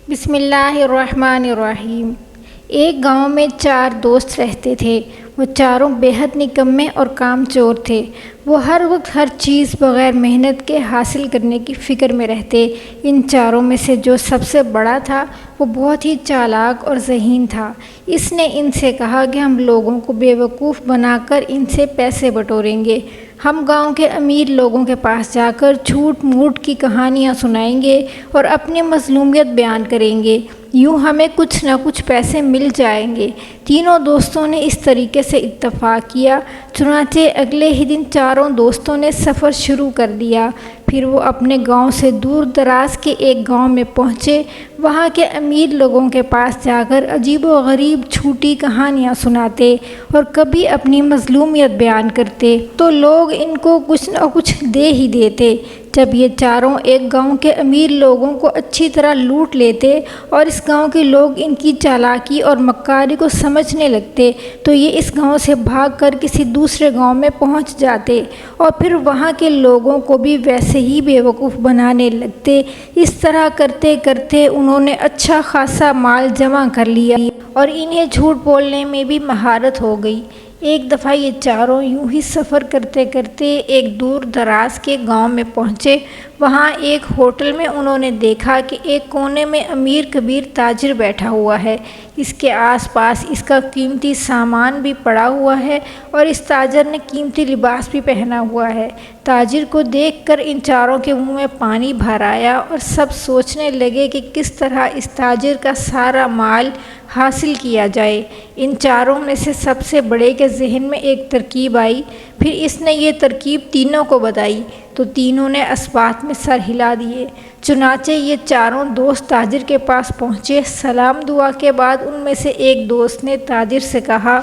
بسم اللہ الرحمن الرحیم۔ ایک گاؤں میں 4 دوست رہتے تھے۔ وہ چاروں بے حد نکمے اور کام چور تھے۔ وہ ہر وقت ہر چیز بغیر محنت کے حاصل کرنے کی فکر میں رہتے۔ ان چاروں میں سے جو سب سے بڑا تھا وہ بہت ہی چالاک اور ذہین تھا۔ اس نے ان سے کہا کہ ہم لوگوں کو بیوقوف بنا کر ان سے پیسے بٹوریں گے۔ ہم گاؤں کے امیر لوگوں کے پاس جا کر جھوٹ موٹ کی کہانیاں سنائیں گے اور اپنی مظلومیت بیان کریں گے۔ یوں ہمیں کچھ نہ کچھ پیسے مل جائیں گے۔ تینوں دوستوں نے اس طریقے سے اتفاق کیا۔ چنانچہ اگلے ہی دن چاروں دوستوں نے سفر شروع کر دیا۔ پھر وہ اپنے گاؤں سے دور دراز کے ایک گاؤں میں پہنچے۔ وہاں کے امیر لوگوں کے پاس جا کر عجیب و غریب جھوٹی کہانیاں سناتے اور کبھی اپنی مظلومیت بیان کرتے تو لوگ ان کو کچھ نہ کچھ دے ہی دیتے۔ جب یہ چاروں ایک گاؤں کے امیر لوگوں کو اچھی طرح لوٹ لیتے اور اس گاؤں کے لوگ ان کی چالاکی اور مکاری کو سمجھنے لگتے تو یہ اس گاؤں سے بھاگ کر کسی دوسرے گاؤں میں پہنچ جاتے اور پھر وہاں کے لوگوں کو بھی ویسے ہی بیوقوف بنانے لگتے۔ اس طرح کرتے کرتے انہوں نے اچھا خاصا مال جمع کر لیا اور انہیں جھوٹ بولنے میں بھی مہارت ہو گئی۔ ایک دفعہ یہ چاروں یوں ہی سفر کرتے کرتے ایک دور دراز کے گاؤں میں پہنچے۔ وہاں ایک ہوٹل میں انہوں نے دیکھا کہ ایک کونے میں امیر کبیر تاجر بیٹھا ہوا ہے۔ اس کے آس پاس اس کا قیمتی سامان بھی پڑا ہوا ہے اور اس تاجر نے قیمتی لباس بھی پہنا ہوا ہے۔ تاجر کو دیکھ کر ان چاروں کے منہ میں پانی بھر آیا اور سب سوچنے لگے کہ کس طرح اس تاجر کا سارا مال حاصل کیا جائے۔ ان چاروں میں سے سب سے بڑے کے ذہن میں ایک ترکیب آئی۔ پھر اس نے یہ ترکیب تینوں کو بتائی تو تینوں نے اثبات میں سر ہلا دیے۔ چنانچہ یہ چاروں دوست تاجر کے پاس پہنچے۔ سلام دعا کے بعد ان میں سے ایک دوست نے تاجر سے کہا،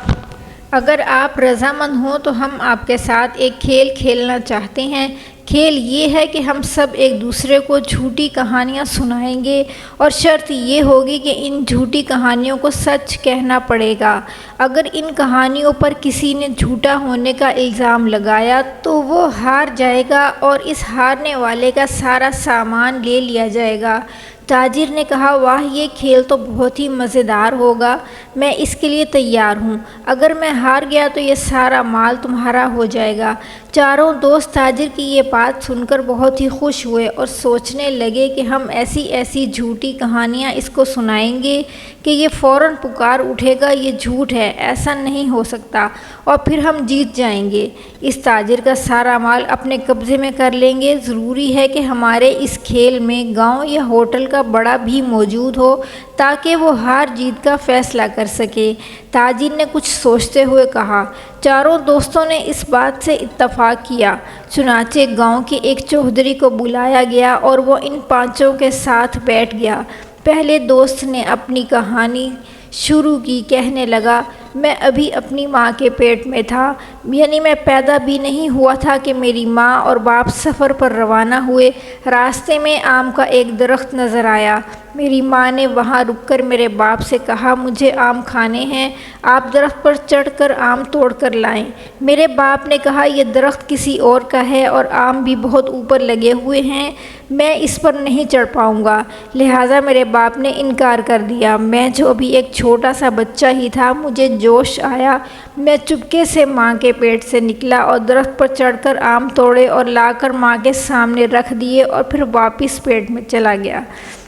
اگر آپ رضامند ہوں تو ہم آپ کے ساتھ ایک کھیل کھیلنا چاہتے ہیں۔ کھیل یہ ہے کہ ہم سب ایک دوسرے کو جھوٹی کہانیاں سنائیں گے اور شرط یہ ہوگی کہ ان جھوٹی کہانیوں کو سچ کہنا پڑے گا۔ اگر ان کہانیوں پر کسی نے جھوٹا ہونے کا الزام لگایا تو وہ ہار جائے گا اور اس ہارنے والے کا سارا سامان لے لیا جائے گا۔ تاجر نے کہا، واہ، یہ کھیل تو بہت ہی مزیدار ہوگا، میں اس کے لیے تیار ہوں۔ اگر میں ہار گیا تو یہ سارا مال تمہارا ہو جائے گا۔ چاروں دوست تاجر کی یہ بات سن کر بہت ہی خوش ہوئے اور سوچنے لگے کہ ہم ایسی ایسی جھوٹی کہانیاں اس کو سنائیں گے کہ یہ فوراً پکار اٹھے گا، یہ جھوٹ ہے، ایسا نہیں ہو سکتا، اور پھر ہم جیت جائیں گے۔ اس تاجر کا سارا مال اپنے قبضے میں کر لیں گے۔ ضروری ہے کہ ہمارے اس کھیل میں گاؤں یا ہوٹل کا بڑا بھی موجود ہو تاکہ وہ ہار جیت کا فیصلہ کر سکے۔ تاجر نے کچھ سوچتے ہوئے کہا۔ چاروں دوستوں نے اس بات سے اتفاق کیا۔ چنانچہ گاؤں کے ایک چودھری کو بلایا گیا اور وہ ان پانچوں کے ساتھ بیٹھ گیا۔ پہلے دوست نے اپنی کہانی شروع کی۔ کہنے لگا، میں ابھی اپنی ماں کے پیٹ میں تھا، یعنی میں پیدا بھی نہیں ہوا تھا کہ میری ماں اور باپ سفر پر روانہ ہوئے۔ راستے میں آم کا ایک درخت نظر آیا۔ میری ماں نے وہاں رک کر میرے باپ سے کہا، مجھے آم کھانے ہیں، آپ درخت پر چڑھ کر آم توڑ کر لائیں۔ میرے باپ نے کہا، یہ درخت کسی اور کا ہے اور آم بھی بہت اوپر لگے ہوئے ہیں، میں اس پر نہیں چڑھ پاؤں گا۔ لہٰذا میرے باپ نے انکار کر دیا۔ میں جو ابھی ایک چھوٹا سا بچہ ہی تھا، مجھے جوش آیا، میں چپکے سے ماں کے پیٹ سے نکلا اور درخت پر چڑھ کر آم توڑے اور لا کر ماں کے سامنے رکھ دیے اور پھر واپس پیٹ میں چلا گیا۔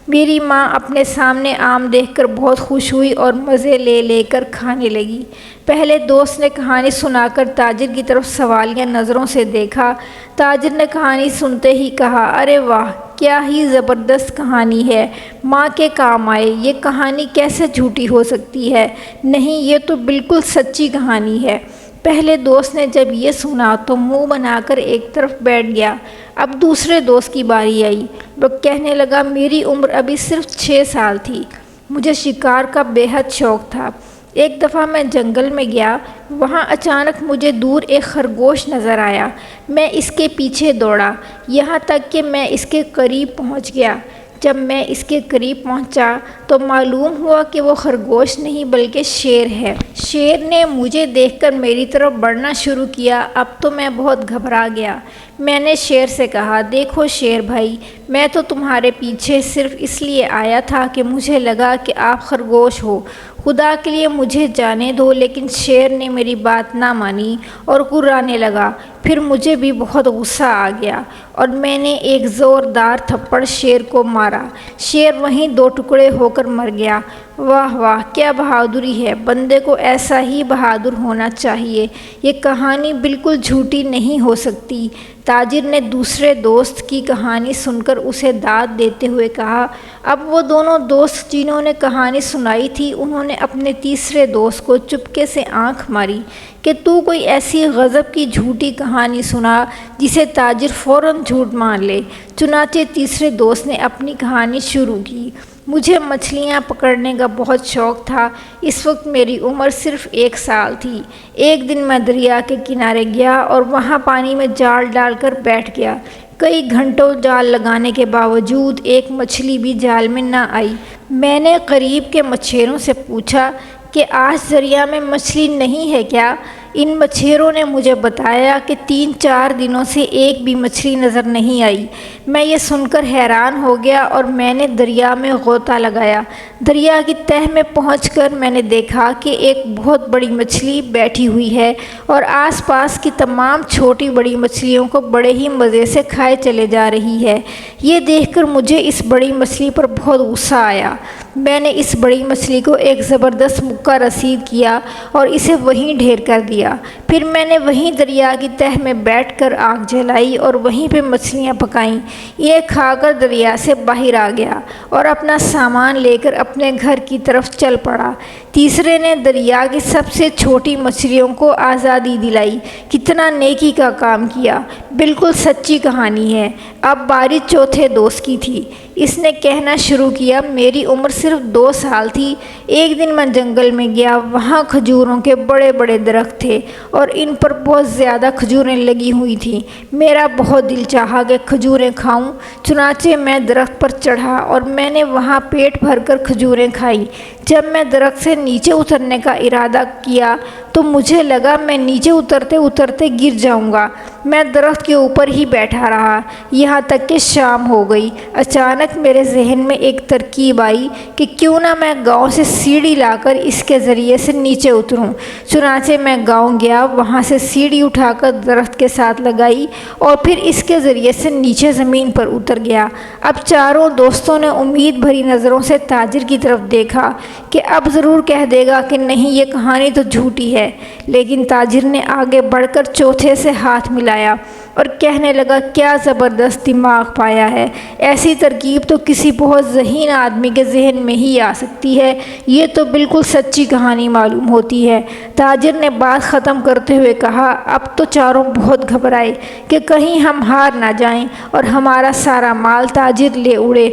میری ماں اپنے سامنے آم دیکھ کر بہت خوش ہوئی اور مزے لے لے کر کھانے لگی۔ پہلے دوست نے کہانی سنا کر تاجر کی طرف سوالیہ نظروں سے دیکھا۔ تاجر نے کہانی سنتے ہی کہا، ارے واہ، کیا ہی زبردست کہانی ہے، ماں کے کام آئے، یہ کہانی کیسے جھوٹی ہو سکتی ہے؟ نہیں، یہ تو بالکل سچی کہانی ہے۔ پہلے دوست نے جب یہ سنا تو منہ بنا کر ایک طرف بیٹھ گیا۔ اب دوسرے دوست کی باری آئی۔ وہ کہنے لگا، میری عمر ابھی صرف 6 سال تھی، مجھے شکار کا بے حد شوق تھا۔ ایک دفعہ میں جنگل میں گیا، وہاں اچانک مجھے دور ایک خرگوش نظر آیا۔ میں اس کے پیچھے دوڑا، یہاں تک کہ میں اس کے قریب پہنچ گیا۔ جب میں اس کے قریب پہنچا تو معلوم ہوا کہ وہ خرگوش نہیں بلکہ شیر ہے۔ شیر نے مجھے دیکھ کر میری طرف بڑھنا شروع کیا۔ اب تو میں بہت گھبرا گیا۔ میں نے شیر سے کہا، دیکھو شیر بھائی، میں تو تمہارے پیچھے صرف اس لیے آیا تھا کہ مجھے لگا کہ آپ خرگوش ہو، خدا کے لیے مجھے جانے دو۔ لیکن شیر نے میری بات نہ مانی اور کرانے لگا۔ پھر مجھے بھی بہت غصہ آ گیا اور میں نے ایک زوردار تھپڑ شیر کو مارا۔ شیر وہیں دو ٹکڑے ہو کر مر گیا۔ واہ واہ، کیا بہادری ہے! بندے کو ایسا ہی بہادر ہونا چاہیے۔ یہ کہانی بالکل جھوٹی نہیں ہو سکتی۔ تاجر نے دوسرے دوست کی کہانی سن کر اسے داد دیتے ہوئے کہا۔ اب وہ دونوں دوست جنہوں نے کہانی سنائی تھی، انہوں نے اپنے تیسرے دوست کو چپکے سے آنکھ ماری کہ تو کوئی ایسی غضب کی جھوٹی کہانی سنا جسے تاجر فوراً جھوٹ مان لے۔ چنانچہ تیسرے دوست نے اپنی کہانی شروع کی۔ مجھے مچھلیاں پکڑنے کا بہت شوق تھا۔ اس وقت میری عمر صرف 1 سال تھی۔ ایک دن میں دریا کے کنارے گیا اور وہاں پانی میں جال ڈال کر بیٹھ گیا۔ کئی گھنٹوں جال لگانے کے باوجود ایک مچھلی بھی جال میں نہ آئی۔ میں نے قریب کے مچھیروں سے پوچھا کہ آج دریا میں مچھلی نہیں ہے کیا؟ ان مچھیروں نے مجھے بتایا کہ 3-4 دنوں سے ایک بھی مچھلی نظر نہیں آئی۔ میں یہ سن کر حیران ہو گیا اور میں نے دریا میں غوطہ لگایا۔ دریا کی تہہ میں پہنچ کر میں نے دیکھا کہ ایک بہت بڑی مچھلی بیٹھی ہوئی ہے اور آس پاس کی تمام چھوٹی بڑی مچھلیوں کو بڑے ہی مزے سے کھائے چلے جا رہی ہے۔ یہ دیکھ کر مجھے اس بڑی مچھلی پر بہت غصہ آیا۔ میں نے اس بڑی مچھلی کو ایک زبردست مکہ رسید کیا اور اسے وہیں ڈھیر کر دیا۔ پھر میں نے وہیں دریا کی تہہ میں بیٹھ کر آگ جلائی اور وہیں پہ مچھلیاں پکائیں۔ یہ کھا کر دریا سے باہر آ گیا اور اپنا سامان لے کر اپنے گھر کی طرف چل پڑا۔ تیسرے نے دریا کی سب سے چھوٹی مچھلیوں کو آزادی دلائی۔ کتنا نیکی کا کام کیا! بالکل سچی کہانی ہے۔ اب باری چوتھے دوست کی تھی۔ اس نے کہنا شروع کیا، میری عمر صرف 2 سال تھی۔ ایک دن میں جنگل میں گیا۔ وہاں کھجوروں کے بڑے بڑے درخت تھے اور ان پر بہت زیادہ کھجوریں لگی ہوئی تھیں۔ میرا بہت دل چاہا کہ کھجوریں کھاؤں۔ چنانچہ میں درخت پر چڑھا اور میں نے وہاں پیٹ بھر کر کھجوریں کھائیں۔ جب میں درخت سے نیچے اترنے کا ارادہ کیا تو مجھے لگا میں نیچے اترتے اترتے گر جاؤں گا۔ میں درخت کے اوپر ہی بیٹھا رہا یہاں تک کہ شام ہو گئی۔ اچانک میرے ذہن میں ایک ترکیب آئی کہ کیوں نہ میں گاؤں سے سیڑھی لا کر اس کے ذریعے سے نیچے اتروں۔ چنانچہ میں گاؤں گیا، وہاں سے سیڑھی اٹھا کر درخت کے ساتھ لگائی اور پھر اس کے ذریعے سے نیچے زمین پر اتر گیا۔ اب چاروں دوستوں نے امید بھری نظروں سے تاجر کی طرف دیکھا کہ اب ضرور کہہ دے گا کہ نہیں، یہ کہانی تو جھوٹی ہے۔ لیکن تاجر نے آگے بڑھ کر چوتھے سے ہاتھ ملایا اور کہنے لگا، کیا زبردست دماغ پایا ہے! ایسی ترکیب تو کسی بہت ذہین آدمی کے ذہن میں ہی آ سکتی ہے۔ یہ تو بالکل سچی کہانی معلوم ہوتی ہے۔ تاجر نے بات ختم کرتے ہوئے کہا۔ اب تو چاروں بہت گھبرائے کہ کہیں ہم ہار نہ جائیں اور ہمارا سارا مال تاجر لے اڑے۔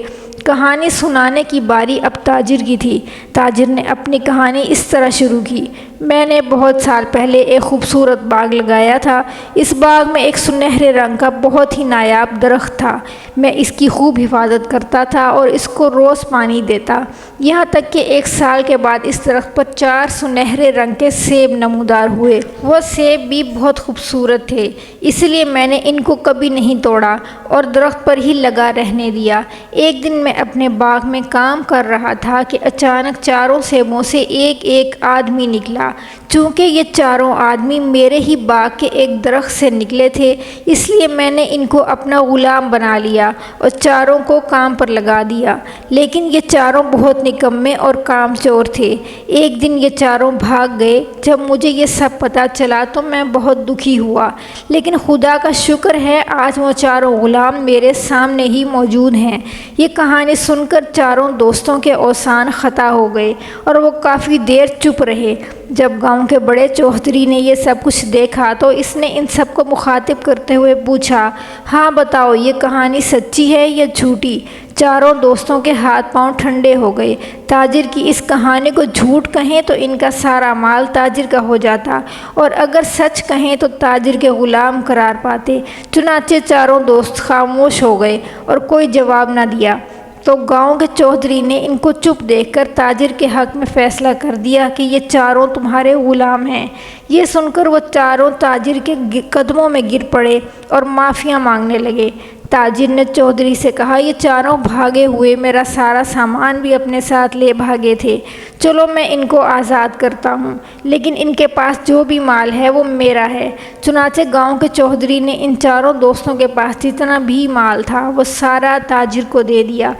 کہانی سنانے کی باری اب تاجر کی تھی۔ تاجر نے اپنی کہانی اس طرح شروع کی۔ میں نے بہت سال پہلے ایک خوبصورت باغ لگایا تھا۔ اس باغ میں ایک سنہرے رنگ کا بہت ہی نایاب درخت تھا۔ میں اس کی خوب حفاظت کرتا تھا اور اس کو روز پانی دیتا، یہاں تک کہ 1 سال کے بعد اس درخت پر 4 سنہرے رنگ کے سیب نمودار ہوئے۔ وہ سیب بھی بہت خوبصورت تھے، اس لیے میں نے ان کو کبھی نہیں توڑا اور درخت پر ہی لگا رہنے دیا۔ ایک دن میں اپنے باغ میں کام کر رہا تھا کہ اچانک 4 سیبوں سے ایک آدمی نکلا۔ چونکہ یہ 4 آدمی میرے ہی باغ کے ایک درخت سے نکلے تھے، اس لیے میں نے ان کو اپنا غلام بنا لیا اور 4 کو کام پر لگا دیا۔ لیکن یہ 4 بہت نکمے اور کام چور تھے۔ ایک دن یہ 4 بھاگ گئے۔ جب مجھے یہ سب پتہ چلا تو میں بہت دکھی ہوا، لیکن خدا کا شکر ہے آج وہ 4 غلام میرے سامنے ہی موجود ہیں۔ یہ کہانی سن کر 4 دوستوں کے اوزان خطا ہو گئے اور وہ کافی دیر چپ رہے۔ جب گاؤں کے بڑے چوہدری نے یہ سب کچھ دیکھا تو اس نے ان سب کو مخاطب کرتے ہوئے پوچھا، ہاں بتاؤ، یہ کہانی سچی ہے یا جھوٹی؟ 4 دوستوں کے ہاتھ پاؤں ٹھنڈے ہو گئے۔ تاجر کی اس کہانی کو جھوٹ کہیں تو ان کا سارا مال تاجر کا ہو جاتا اور اگر سچ کہیں تو تاجر کے غلام قرار پاتے۔ چنانچہ 4 دوست خاموش ہو گئے اور کوئی جواب نہ دیا۔ تو گاؤں کے چودھری نے ان کو چپ دیکھ کر تاجر کے حق میں فیصلہ کر دیا کہ یہ چاروں تمہارے غلام ہیں۔ یہ سن کر وہ چاروں تاجر کے قدموں میں گر پڑے اور معافیاں مانگنے لگے۔ تاجر نے چودھری سے کہا، یہ چاروں بھاگے ہوئے میرا سارا سامان بھی اپنے ساتھ لے بھاگے تھے، چلو میں ان کو آزاد کرتا ہوں، لیکن ان کے پاس جو بھی مال ہے وہ میرا ہے۔ چنانچہ گاؤں کے چودھری نے ان چاروں دوستوں کے پاس جتنا بھی مال تھا وہ سارا تاجر کو دے دیا۔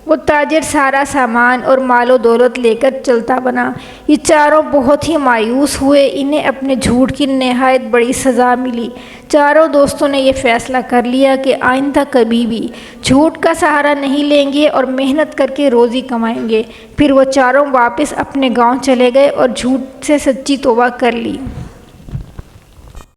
وہ تاجر سارا سامان اور مال و دولت لے کر چلتا بنا۔ یہ چاروں بہت ہی مایوس ہوئے، انہیں اپنے جھوٹ کی نہایت بڑی سزا ملی۔ چاروں دوستوں نے یہ فیصلہ کر لیا کہ آئندہ کبھی بھی جھوٹ کا سہارا نہیں لیں گے اور محنت کر کے روزی کمائیں گے۔ پھر وہ چاروں واپس اپنے گاؤں چلے گئے اور جھوٹ سے سچی توبہ کر لی۔